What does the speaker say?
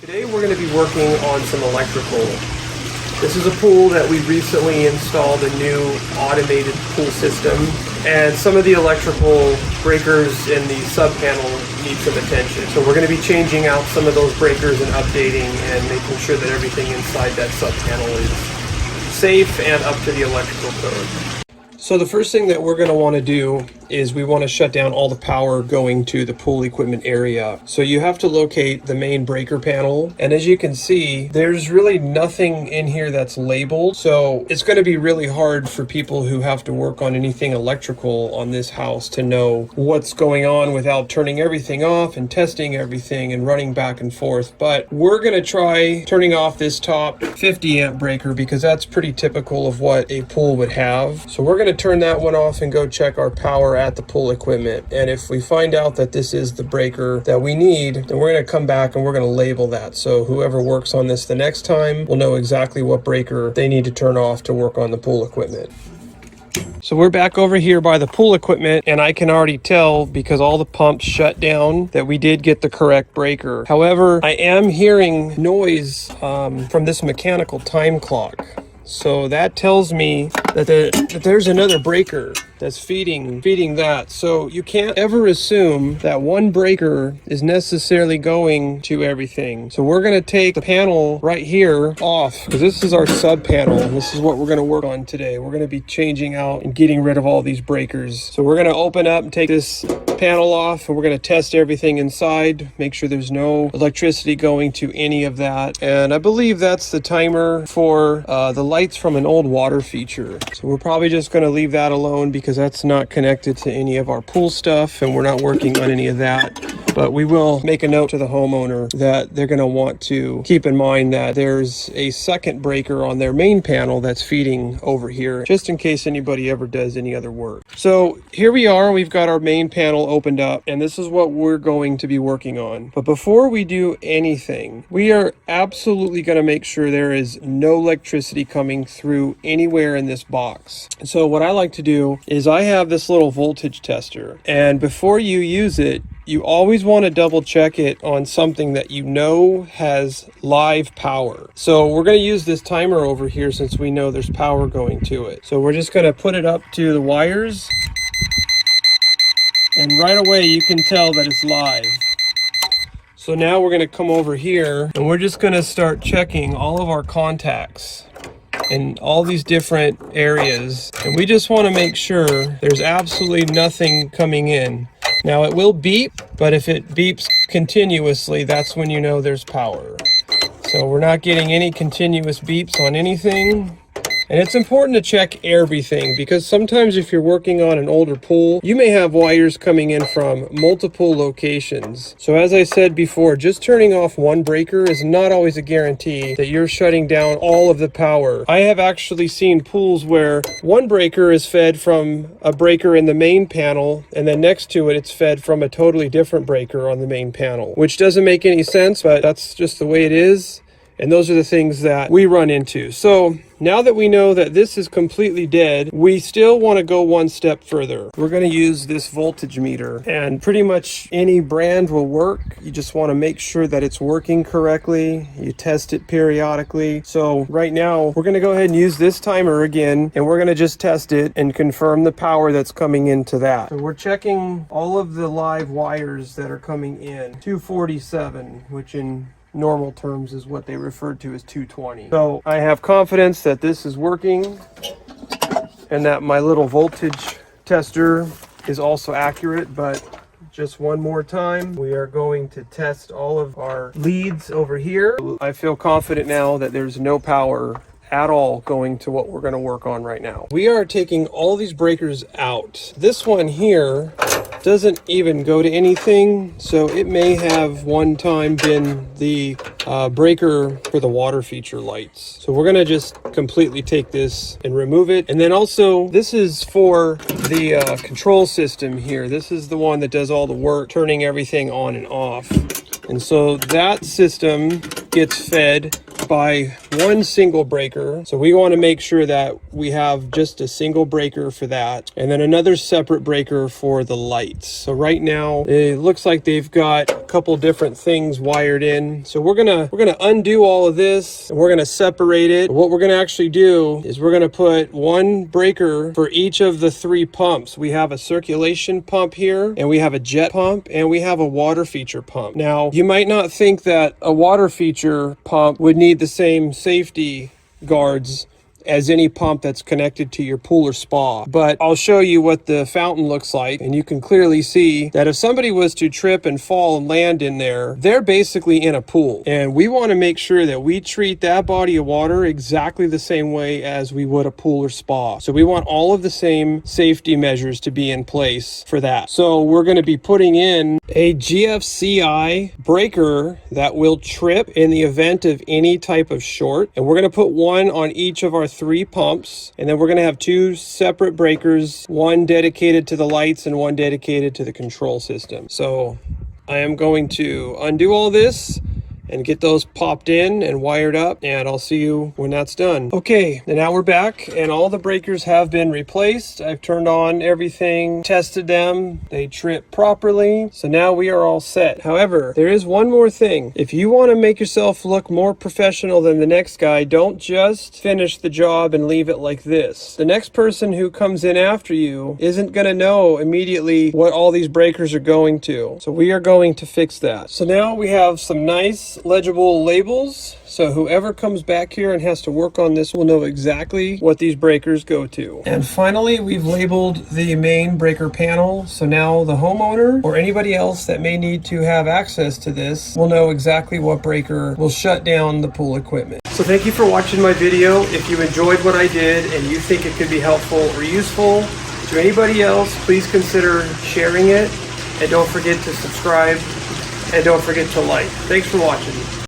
Today we're going to be working on some electrical. This is a pool that we recently installed a new automated pool system, and some of the electrical breakers in the sub panel need some attention. So we're going to be changing out some of those breakers and updating and making sure that everything inside that sub panel is safe and up to the electrical code. So the first thing that we're going to want to do is we want to shut down all the power going to the pool equipment area. So you have to locate the main breaker panel, and as you can see, there's really nothing in here that's labeled. So it's going to be really hard for people who have to work on anything electrical on this house to know what's going on without turning everything off and testing everything and running back and forth. But we're going to try turning off this top 50 amp breaker because that's pretty typical of what a pool would have. So we're going to turn that one off and go check our power at the pool equipment, and if we find out that this is the breaker that we need, then we're going to come back and we're going to label that, so whoever works on this the next time will know exactly what breaker they need to turn off to work on the pool equipment. So we're back over here by the pool equipment, and I can already tell because all the pumps shut down that we did get the correct breaker. However, I am hearing noise from this mechanical time clock. So that tells me that there's another breaker that's feeding that. So you can't ever assume that one breaker is necessarily going to everything. So we're going to take the panel right here off because this is our sub panel, and this is what we're going to work on today. We're going to be changing out and getting rid of all these breakers. So we're going to open up and take this panel off, and we're going to test everything inside, make sure there's no electricity going to any of that. And I believe that's the timer for the lights from an old water feature. So we're probably just going to leave that alone because that's not connected to any of our pool stuff, and we're not working on any of that. But we will make a note to the homeowner that they're going to want to keep in mind that there's a second breaker on their main panel that's feeding over here, just in case anybody ever does any other work. So here we are, we've got our main panel opened up, and this is what we're going to be working on. But before we do anything, we are absolutely going to make sure there is no electricity coming through anywhere in this box. So what I like to do is I have this little voltage tester, and before you use it, you always want to double check it on something that you know has live power. So we're going to use this timer over here since we know there's power going to it. So we're just going to put it up to the wires, and right away you can tell that it's live. So now we're going to come over here and we're just going to start checking all of our contacts in all these different areas, and we just want to make sure there's absolutely nothing coming in. Now it will beep, but if it beeps continuously, that's when you know there's power. So we're not getting any continuous beeps on anything. And it's important to check everything because sometimes if you're working on an older pool, you may have wires coming in from multiple locations. So as I said before, just turning off one breaker is not always a guarantee that you're shutting down all of the power. I have actually seen pools where one breaker is fed from a breaker in the main panel, and then next to it, it's fed from a totally different breaker on the main panel, which doesn't make any sense, but that's just the way it is. And those are the things that we run into. So now that we know that this is completely dead, we still want to go one step further. We're going to use this voltage meter, and pretty much any brand will work. You just want to make sure that it's working correctly. You test it periodically. So right now we're going to go ahead and use this timer again, and we're going to just test it and confirm the power that's coming into that. So we're checking all of the live wires that are coming in. 247, which in normal terms is what they refer to as 220. So I have confidence that this is working and that my little voltage tester is also accurate, but just one more time, we are going to test all of our leads over here. I feel confident now that there's no power at all going to what we're going to work on right now. We are taking all these breakers out. This one here doesn't even go to anything, so it may have one time been the breaker for the water feature lights. So we're going to just completely take this and remove it. And then also, this is for the control system here. This is the one that does all the work, turning everything on and off. And so that system gets fed by one single breaker. So we want to make sure that we have just a single breaker for that, and then another separate breaker for the lights. So right now it looks like they've got a couple different things wired in. So we're gonna undo all of this, and we're gonna separate it. What we're gonna actually do is we're gonna put one breaker for each of the 3 pumps. We have a circulation pump here, and we have a jet pump, and we have a water feature pump. Now, you might not think that a water feature pump would need the same safety guards as any pump that's connected to your pool or spa. But I'll show you what the fountain looks like, and you can clearly see that if somebody was to trip and fall and land in there, they're basically in a pool. And we want to make sure that we treat that body of water exactly the same way as we would a pool or spa. So we want all of the same safety measures to be in place for that. So we're going to be putting in a GFCI breaker that will trip in the event of any type of short. And we're going to put one on each of our 3 pumps, and then we're going to have 2 separate breakers, one dedicated to the lights and one dedicated to the control system. So I am going to undo all this and get those popped in and wired up, and I'll see you when that's done. Okay, and now we're back, and all the breakers have been replaced. I've turned on everything, tested them, they trip properly, so now we are all set. However, there is one more thing. If you want to make yourself look more professional than the next guy, don't just finish the job and leave it like this. The next person who comes in after you isn't going to know immediately what all these breakers are going to, so we are going to fix that. So now we have some nice legible labels, so whoever comes back here and has to work on this will know exactly what these breakers go to. And finally, we've labeled the main breaker panel, so now the homeowner or anybody else that may need to have access to this will know exactly what breaker will shut down the pool equipment. So thank you for watching my video. If you enjoyed what I did and you think it could be helpful or useful to anybody else, please consider sharing it, and don't forget to subscribe, and don't forget to like. Thanks for watching.